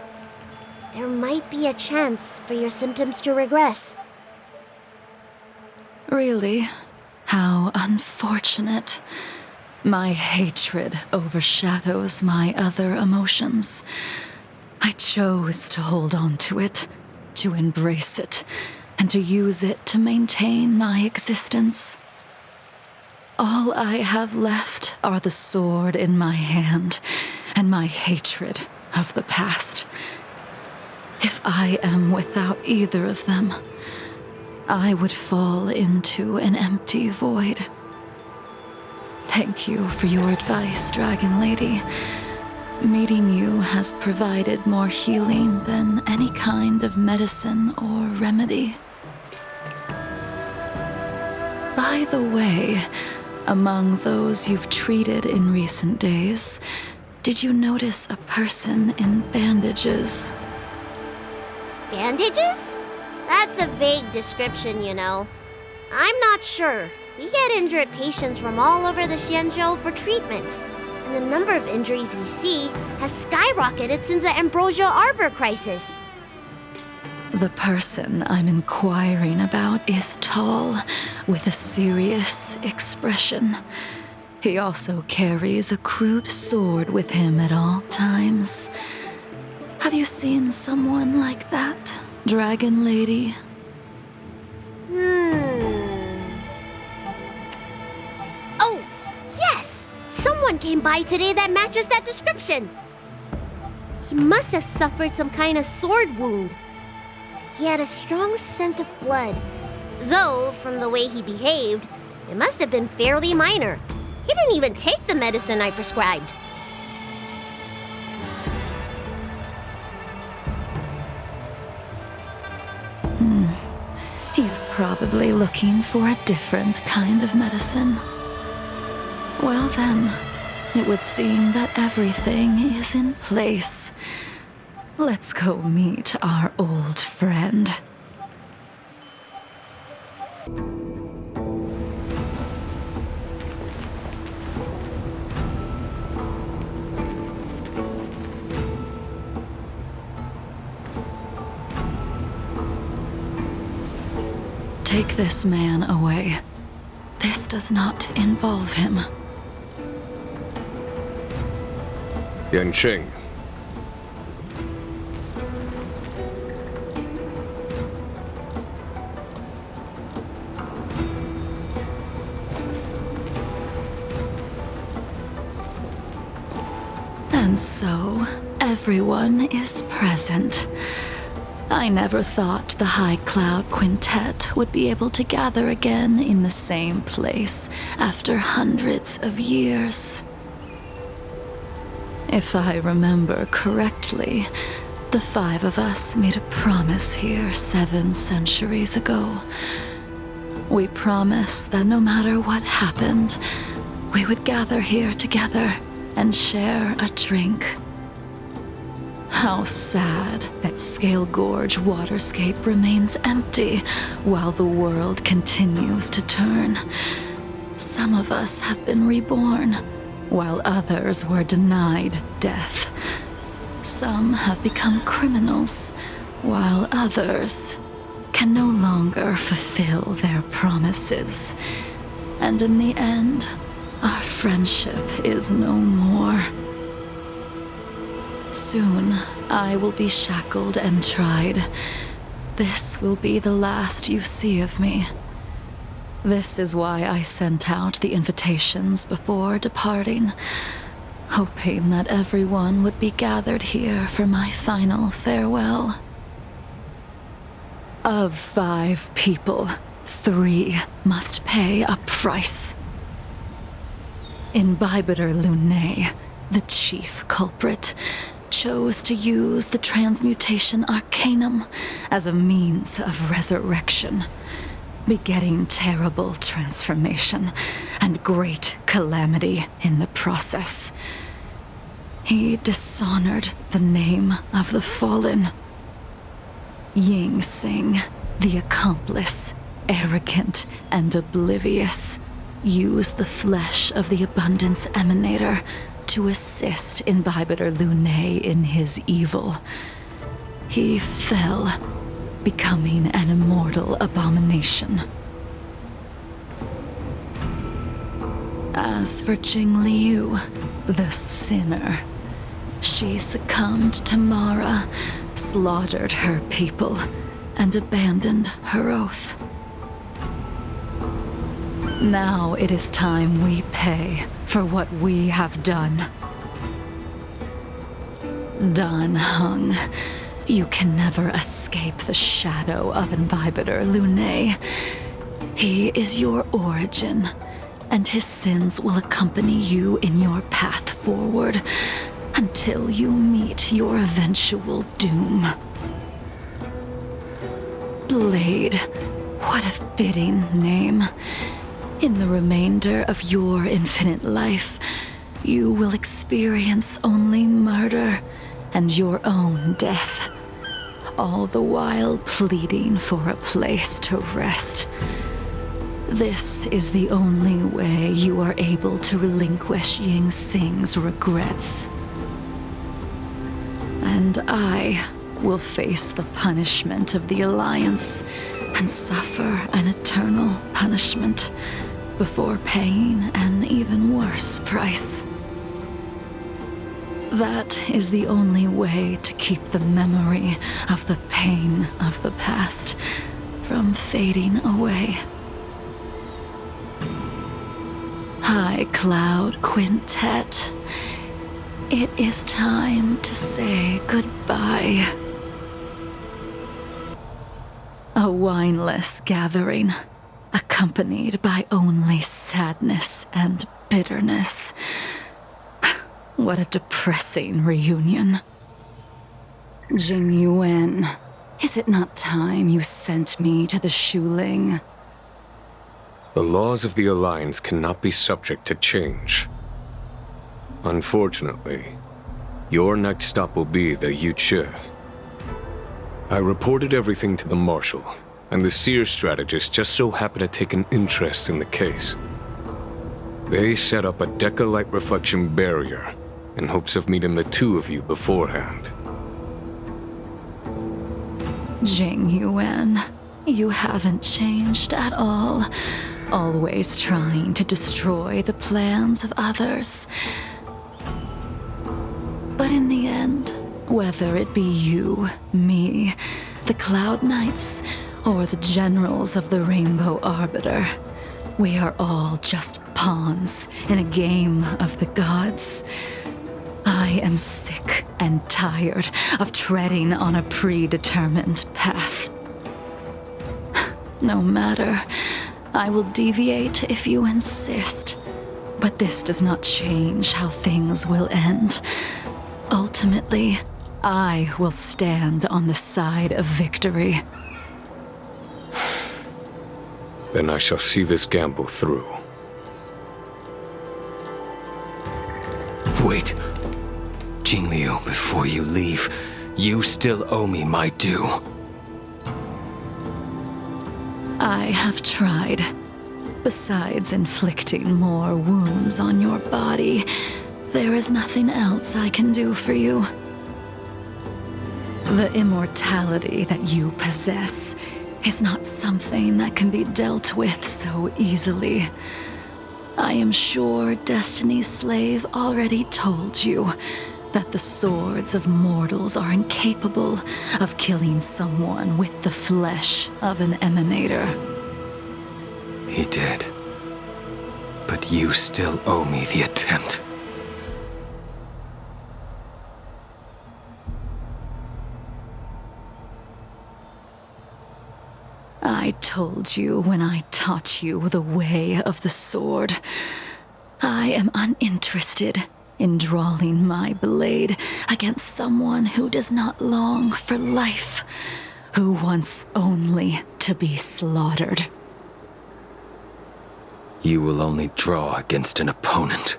there might be a chance for your symptoms to regress. Really? How unfortunate. My hatred overshadows my other emotions. I chose to hold on to it, to embrace it, and to use it to maintain my existence. All I have left are the sword in my hand and my hatred of the past. If I am without either of them, I would fall into an empty void. Thank you for your advice, Dragon Lady. Meeting you has provided more healing than any kind of medicine or remedy. By the way, among those you've treated in recent days, did you notice a person in bandages? Bandages? That's a vague description, you know. I'm not sure. We get injured patients from all over the Xianzhou for treatment. And the number of injuries we see has skyrocketed since the Ambrosia Arbor crisis. The person I'm inquiring about is tall, with a serious expression. He also carries a crude sword with him at all times. Have you seen someone like that, Dragon Lady? Oh, yes! Someone came by today that matches that description. He must have suffered some kind of sword wound. He had a strong scent of blood. Though, from the way he behaved, it must have been fairly minor. He didn't even take the medicine I prescribed. He's probably looking for a different kind of medicine. Well then, it would seem that everything is in place. Let's go meet our old friend. Take this man away. This does not involve him. Yancheng. And so, everyone is present. I never thought the High Cloud Quintet would be able to gather again in the same place after hundreds of years. If I remember correctly, the 5 of us made a promise here 7 centuries ago. We promised that no matter what happened, we would gather here together and share a drink. How sad that Scale Gorge waterscape remains empty while the world continues to turn. Some of us have been reborn, while others were denied death. Some have become criminals, while others can no longer fulfill their promises. And in the end, our friendship is no more. Soon, I will be shackled and tried. This will be the last you see of me. This is why I sent out the invitations before departing, hoping that everyone would be gathered here for my final farewell. Of 5 people, 3 must pay a price. Imbibitor Lunae, the chief culprit, chose to use the transmutation arcanum as a means of resurrection, begetting terrible transformation and great calamity in the process. He dishonored the name of the fallen. Ying Sing, the accomplice, arrogant and oblivious, used the flesh of the Abundance Emanator to assist Imbibitor Lunae in his evil. He fell, becoming an immortal abomination. As for Chingliu, the sinner, she succumbed to Mara, slaughtered her people, and abandoned her oath. Now it is time we pay for what we have done. Dan Heng, you can never escape the shadow of Imbibitor Lunae. He is your origin, and his sins will accompany you in your path forward until you meet your eventual doom. Blade, what a fitting name. In the remainder of your infinite life, you will experience only murder and your own death, all the while pleading for a place to rest. This is the only way you are able to relinquish Ying Xing's regrets. And I will face the punishment of the Alliance and suffer an eternal punishment before paying an even worse price. That is the only way to keep the memory of the pain of the past from fading away. High Cloud Quintet, it is time to say goodbye. A wineless gathering, accompanied by only sadness and bitterness. What a depressing reunion. Jing Yuan, is it not time you sent me to the Shuling? The laws of the Alliance cannot be subject to change. Unfortunately, your next stop will be the Yuche. I reported everything to the Marshal, and the Seer strategist just so happened to take an interest in the case. They set up a Deca-light reflection barrier in hopes of meeting the two of you beforehand. Jing Yuan, you haven't changed at all. Always trying to destroy the plans of others. But in the end, whether it be you, me, the Cloud Knights, or the generals of the Rainbow Arbiter, we are all just pawns in a game of the gods. I am sick and tired of treading on a predetermined path. No matter, I will deviate if you insist, but this does not change how things will end. Ultimately, I will stand on the side of victory. Then I shall see this gamble through. Wait. Czinliu, before you leave, you still owe me my due. I have tried. Besides inflicting more wounds on your body, there is nothing else I can do for you. The immortality that you possess is not something that can be dealt with so easily. I am sure Destiny's Slave already told you that the swords of mortals are incapable of killing someone with the flesh of an emanator. He did. But you still owe me the attempt. I told you when I taught you the way of the sword. I am uninterested in drawing my blade against someone who does not long for life, who wants only to be slaughtered. You will only draw against an opponent.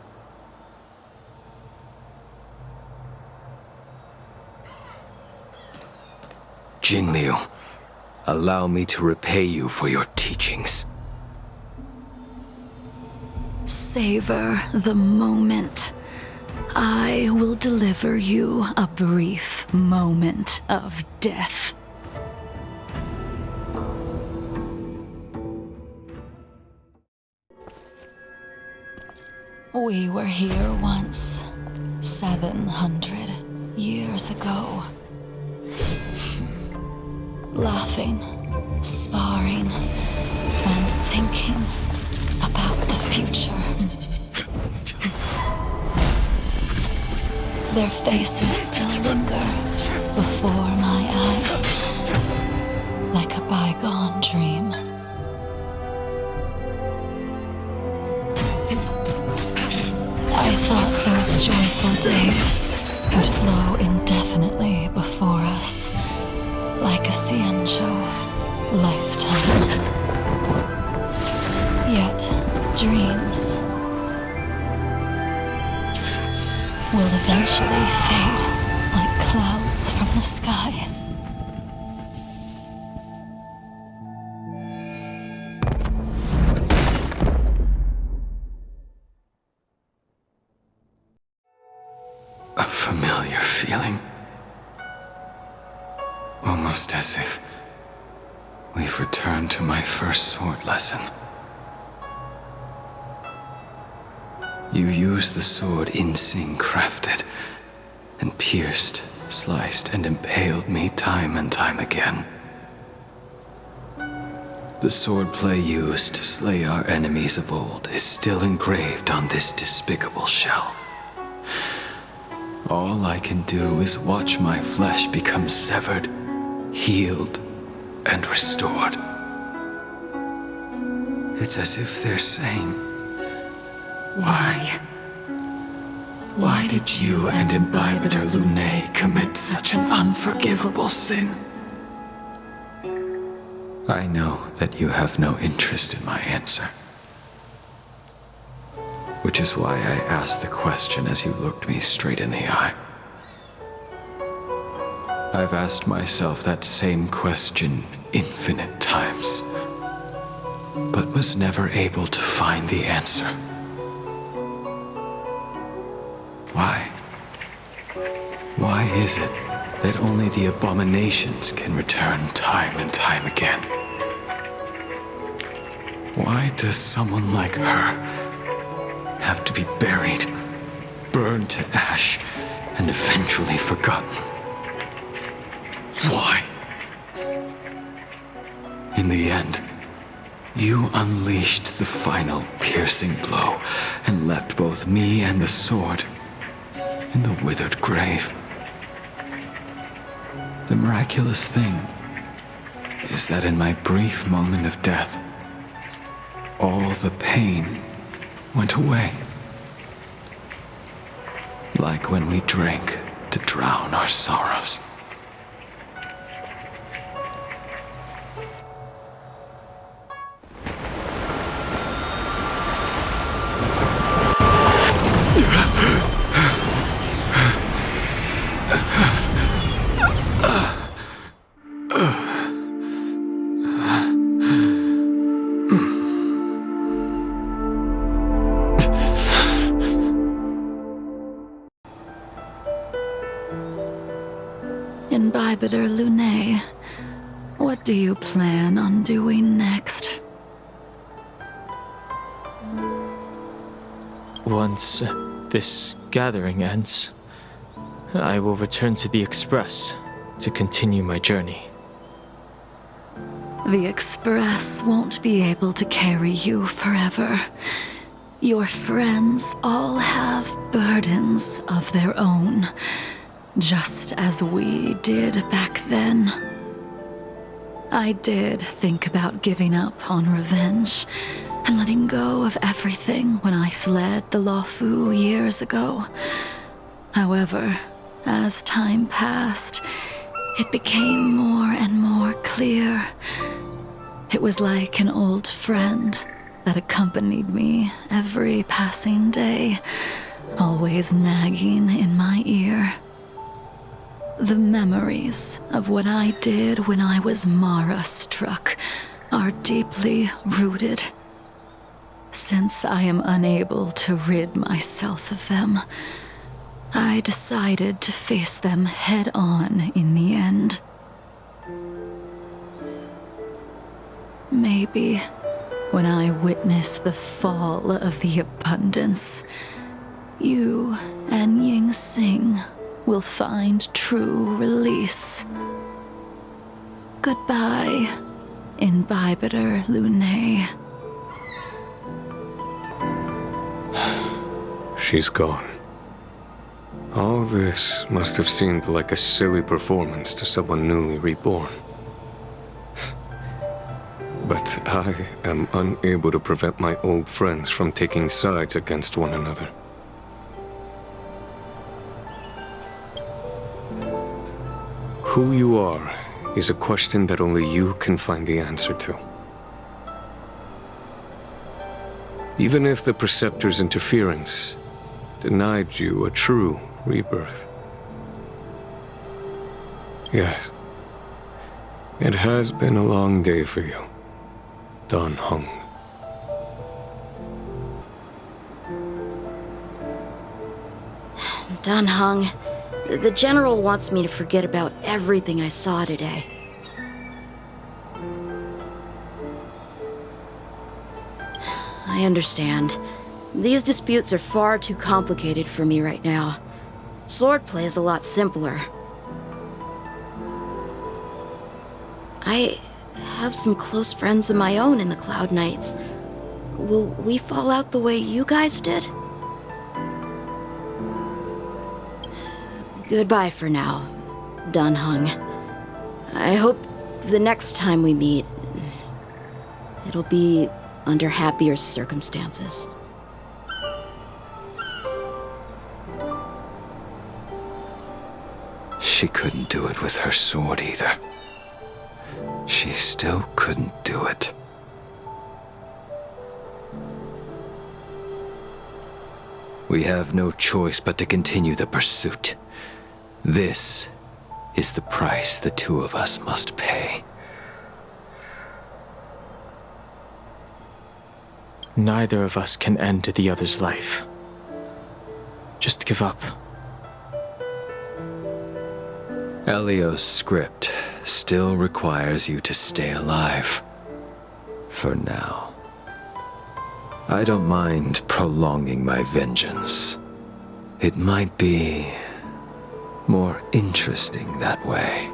Czinliu, allow me to repay you for your teachings. Savor the moment. I will deliver you a brief moment of death. We were here once, 700 years ago. Laughing, sparring, and thinking about the future. Their faces still linger before my eyes, like a bygone dream. those joyful days would flow indefinitely before us, like a Cienjo lifetime. Yet, dreams will eventually fade like clouds from the sky. A familiar feeling. Almost as if we've returned to my first sword lesson. You used the sword Insing crafted, and pierced, sliced, and impaled me time and time again. The swordplay used to slay our enemies of old is still engraved on this despicable shell. All I can do is watch my flesh become severed, healed, and restored. It's as if they're saying, Why? Why did you and Imbibitor Lunae commit such an unforgivable sin? I know that you have no interest in my answer. Which is why I asked the question as you looked me straight in the eye. I've asked myself that same question infinite times, but was never able to find the answer. Why? Why is it that only the abominations can return time and time again? Why does someone like her have to be buried, burned to ash, and eventually forgotten? Why? In the end, you unleashed the final piercing blow and left both me and the sword in the withered grave. The miraculous thing is that in my brief moment of death, all the pain went away. Like when we drank to drown our sorrows. Imbibitor Lunae, what do you plan on doing next? Once this gathering ends, I will return to the Express to continue my journey. The Express won't be able to carry you forever. Your friends all have burdens of their own, just as we did back then. I did think about giving up on revenge and letting go of everything when I fled the Luofu years ago. However, as time passed, it became more and more clear. It was like an old friend that accompanied me every passing day, always nagging in my ear. The memories of what I did when I was Mara-struck are deeply rooted. Since I am unable to rid myself of them, I decided to face them head-on in the end. Maybe when I witness the fall of the abundance, you and Ying Sing will find true release. Goodbye, Imbibitor Lunae. She's gone. All this must have seemed like a silly performance to someone newly reborn. But I am unable to prevent my old friends from taking sides against one another. Who you are is a question that only you can find the answer to. Even if the Preceptor's interference denied you a true rebirth. Yes. It has been a long day for you, Dan Heng. Dan Heng, the General wants me to forget about everything I saw today. I understand. These disputes are far too complicated for me right now. Swordplay is a lot simpler. I have some close friends of my own in the Cloud Knights. Will we fall out the way you guys did? Goodbye for now, Dan Heng. I hope the next time we meet, it'll be under happier circumstances. She couldn't do it with her sword either. She still couldn't do it. We have no choice but to continue the pursuit. This is the price the two of us must pay. Neither of us can end the other's life. Just give up. Elio's script still requires you to stay alive. For now. I don't mind prolonging my vengeance. It might be more interesting that way.